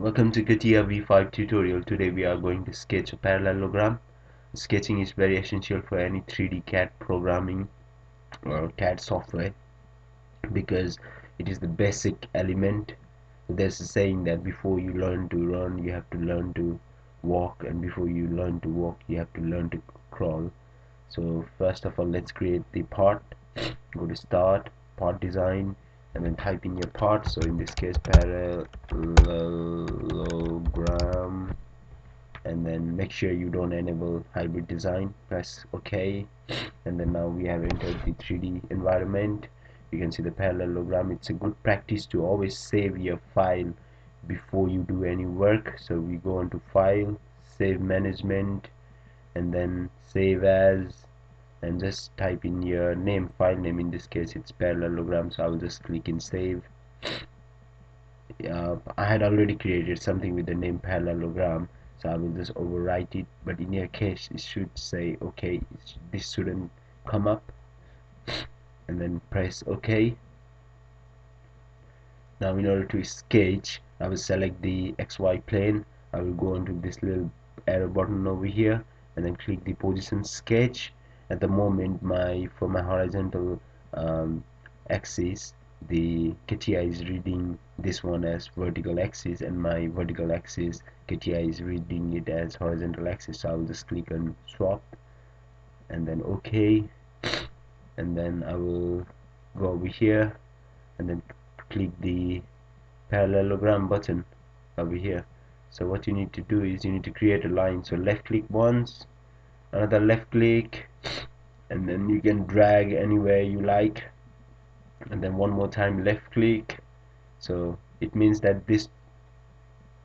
Welcome to CATIA V5 tutorial. Today we are going to sketch a parallelogram. Sketching is very essential for any 3D CAD programming or CAD software because it is the basic element. There's a saying that before you learn to run, you have to learn to walk, and before you learn to walk, you have to learn to crawl. So first of all, let's create the part. Go to start, part design, and then type in your part. So in this case, parallelogram, and then make sure you don't enable hybrid design. Press OK, and then now we have entered the 3D environment. You can see the parallelogram. It's a good practice to always save your file before you do any work. So we go on to file, save management, and then save as, and just type in your name, file name. In this case it's parallelogram, so I will just click in save. I had already created something with the name parallelogram, so I will just overwrite it, but in your case it should say okay. This shouldn't come up, and then press OK. Now in order to sketch, I will select the XY plane. I will go onto this little arrow button over here and then click the position sketch. At the moment, for my horizontal axis, the CATIA is reading this one as vertical axis, and my vertical axis CATIA is reading it as horizontal axis. So I will just click on swap and then OK, and then I will go over here and then click the parallelogram button over here. So what you need to do is you need to create a line. So left click once, another left click, and then you can drag anywhere you like, and then one more time left click. So it means that these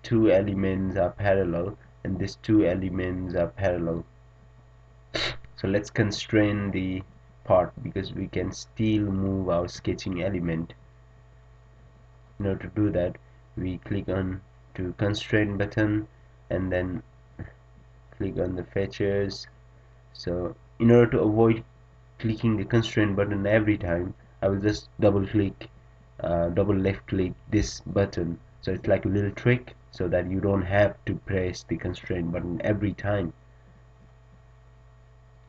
two elements are parallel and these two elements are parallel. So let's constrain the part because we can still move our sketching element. In order to do that, we click on to constrain button and then click on the features. So in order to avoid clicking the constraint button every time, I will just double left click this button. So it's like a little trick so that you don't have to press the constraint button every time.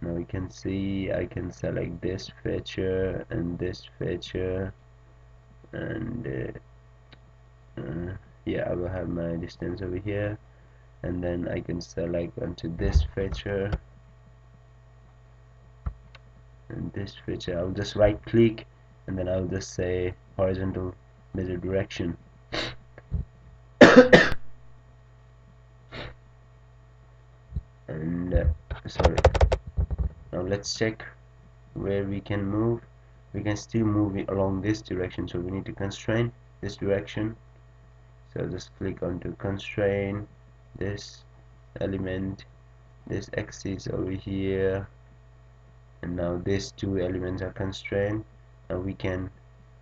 Now you can see I can select this feature and this feature, and yeah, I will have my distance over here, and then I can select onto this feature and this feature. I'll just right click and then I'll just say horizontal measure direction. And sorry, now let's check where we can move. We can still move it along this direction, so we need to constrain this direction. So just click onto constrain this element, this axis over here, and now these two elements are constrained. Now we can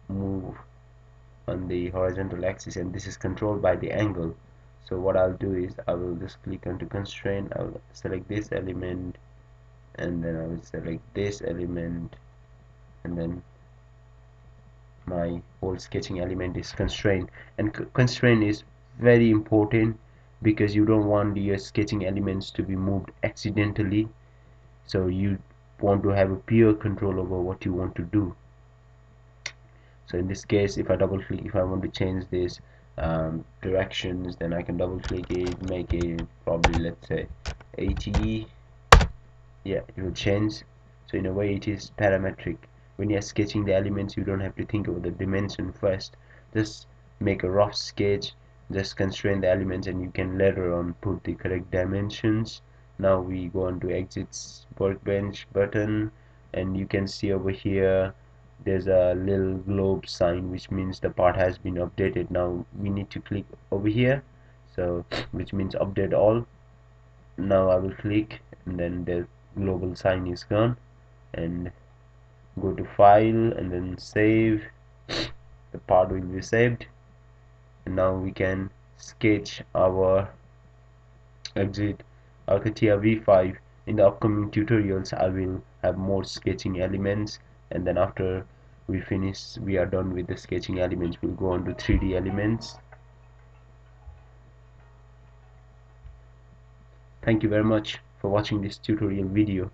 move on the horizontal axis, and this is controlled by the angle. So what I'll do is I will just click onto constraint. I'll select this element, and then I will select this element, and then my whole sketching element is constrained. And constraint is very important because you don't want your sketching elements to be moved accidentally, so you want to have a pure control over what you want to do. So in this case, if I double click, if I want to change this directions, then I can double click it, make it probably, let's say 80. Yeah, it will change. So in a way it is parametric. When you are sketching the elements, you don't have to think about the dimension first. Just make a rough sketch, just constrain the elements, and you can later on put the correct dimensions. Now we go on to exits workbench button, and you can see over here there's a little globe sign, which means the part has been updated. Now we need to click over here, so which means update all. Now I will click, and then the global sign is gone, and go to file and then save. The part will be saved, and now we can sketch our exit CATIA V5. In the upcoming tutorials I will have more sketching elements, and then after we are done with the sketching elements, we'll go on to 3D elements. Thank you very much for watching this tutorial video.